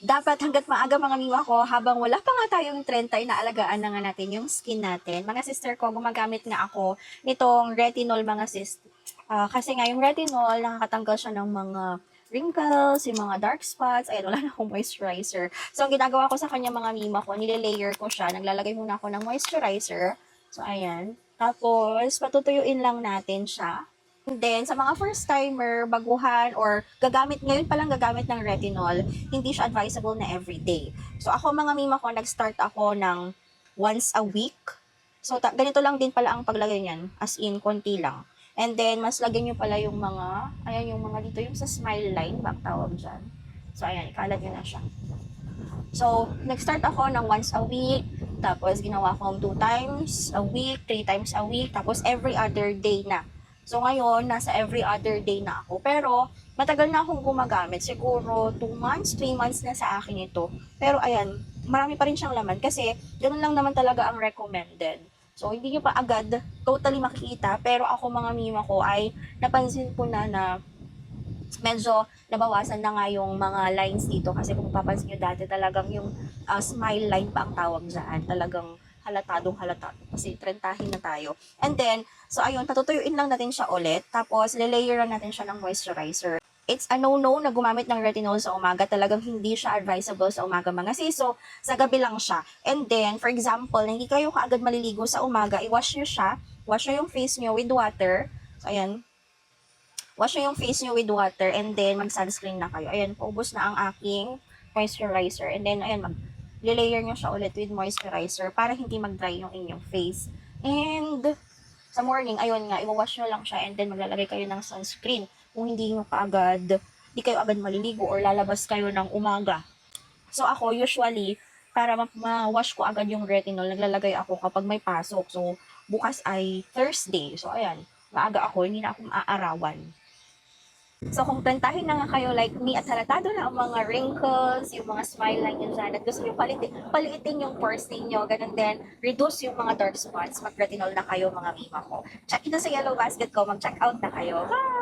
dapat hangga't maaga mga mima ko, habang wala pa nga tayong 30, inaalagaan na nga natin yung skin natin. Mga sister ko, gumagamit nga ako nitong retinol mga sis. Kasi nga yung retinol, nakakatanggal siya ng mga wrinkles, yung mga dark spots. Ayan, wala na akong moisturizer. So, ang ginagawa ko sa kanya mga mima ko, nilalayer ko siya. Naglalagay muna ako ng moisturizer. So, ayan. Tapos, patutuyuin lang natin siya. And then, sa mga first timer, baguhan, or ngayon pa lang gagamit ng retinol, hindi siya advisable na everyday. So, ako mga mima ko, nag-start ako ng once a week. So, ganito lang din pala ang paglagay niyan, as in, konti lang. And then, mas lagyan nyo pala yung mga, ayan yung mga dito, yung sa smile line, ba ang tawag dyan. So, ayan, ikalat nyo na siya. So, nag-start ako ng once a week, tapos ginawa ko 2 times a week, 3 times a week, tapos every other day na. So, ngayon, nasa every other day na ako. Pero, matagal na akong gumagamit. Siguro, 2 months, 3 months na sa akin ito. Pero, ayan, marami pa rin siyang laman kasi ganun lang naman talaga ang recommended. So, hindi nyo pa agad totally makikita. Pero ako, mga mima ko, ay napansin ko na medyo nabawasan na nga yung mga lines dito kasi kung papansin nyo dati talagang yung smile line pa ang tawag dyan. Talagang halatadong halata kasi trentahin na tayo. And then, so ayun, tatutuyuin lang natin siya ulit. Tapos, lalayeran natin siya ng moisturizer. It's a no-no na gumamit ng retinol sa umaga. Talagang hindi siya advisable sa umaga mga sis. So, sa gabi lang siya. And then, for example, hindi kayo kaagad maliligo sa umaga, i-wash nyo siya. Wash nyo yung face nyo with water. So, ayan, wash nyo yung face nyo with water and then mag-sunscreen na kayo. Ayan, paubos na ang aking moisturizer. And then, ayan, layer nyo siya ulit with moisturizer para hindi mag-dry yung inyong face. And, sa morning, ayun nga, i-wash nyo lang siya and then maglalagay kayo ng sunscreen. Kung hindi nyo kaagad, di kayo agad maliligo or lalabas kayo ng umaga. So, ako, usually, para ma-wash ko agad yung retinol, naglalagay ako kapag may pasok. So, bukas ay Thursday. So, ayan, maaga ako, hindi na ako maaarawan. So, kung plantahin na nga kayo like me at halatado na ang mga wrinkles, yung mga smile line nyo dyan, at gusto nyo paliitin yung pores ninyo, ganun din, reduce yung mga dark spots, mag-retinol na kayo mga mima ko. Check ito sa yellow basket ko, mag-check out na kayo. Bye!